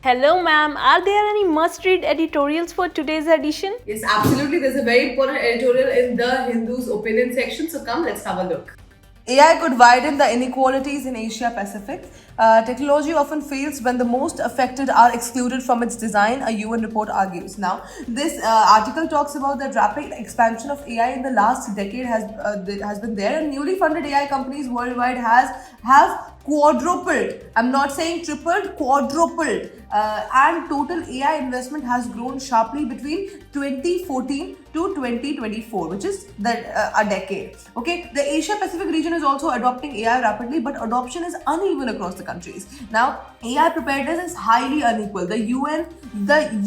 Hello, ma'am. Are there any must-read editorials for today's edition? Yes, absolutely. There's a very important editorial in the Hindu's opinion section. So come, let's have a look. AI could widen the inequalities in Asia Pacific. Technology often fails when the most affected are excluded from its design, a UN report argues. Now, this article talks about the rapid expansion of AI in the last decade has been there, and newly funded AI companies worldwide have quadrupled. I'm not saying tripled, quadrupled. And total AI investment has grown sharply between 2014 to 2024, which is a decade. Okay, the Asia Pacific region is also adopting AI rapidly, but adoption is uneven across the countries. Now, AI preparedness is highly unequal. The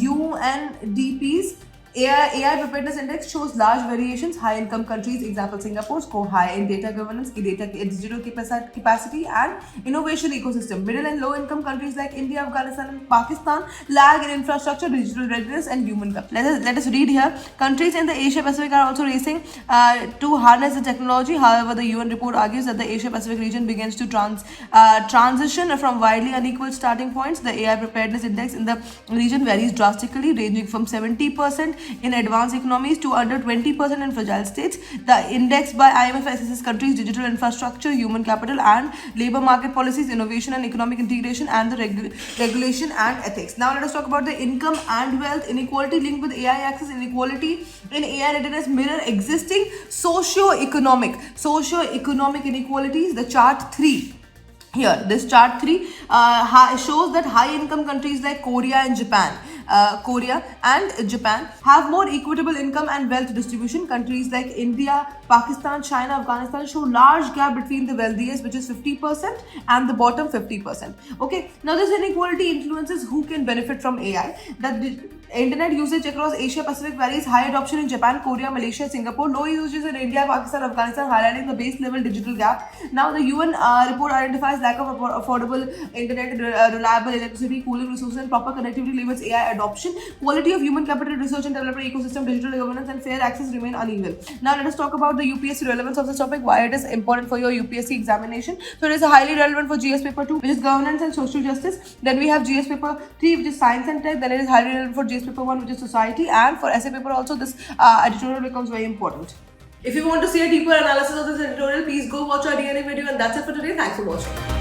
UNDP's AI preparedness index shows large variations. High income countries, example Singapore, score high in data governance, digital capacity, and innovation ecosystem. Middle and low income countries like India, Afghanistan, and Pakistan lag in infrastructure, digital readiness, and human capital. Let us read here. Countries in the Asia Pacific are also racing to harness the technology. However, the UN report argues that the Asia Pacific region begins to transition from widely unequal starting points. The AI preparedness index in the region varies drastically, ranging from 70% in advanced economies to under 20% in fragile states. The index by IMF assesses countries' digital infrastructure, human capital, and labor market policies, innovation and economic integration, and the regulation and ethics. Now, let us talk about the income and wealth inequality linked with AI access. Inequality in AI readiness mirror existing socio-economic inequalities. The chart 3. Here, this chart 3 shows that high-income countries like Korea and Japan have more equitable income and wealth distribution. Countries like India, Pakistan, China, Afghanistan show large gap between the wealthiest, which is 50%, and the bottom 50%. Okay, now this inequality influences who can benefit from AI. The internet usage across Asia Pacific varies. High adoption in Japan, Korea, Malaysia, Singapore. Low usage in India, Pakistan, Afghanistan, highlighting the base level digital gap. Now, the UN report identifies lack of affordable internet, reliable electricity, cooling resources, and proper connectivity limits AI adoption. Quality of human capital, research and development ecosystem, digital governance, and fair access remain uneven. Now, let us talk about the UPSC relevance of this topic, why it is important for your UPSC examination. So, it is highly relevant for GS paper 2, which is governance and social justice. Then we have GS paper 3, which is science and tech. Then it is highly relevant for GS paper 1, which is society. And for essay paper also, this editorial becomes very important. If you want to see a deeper analysis of this editorial, please go watch our DNA video. And that's it for today. Thanks for watching.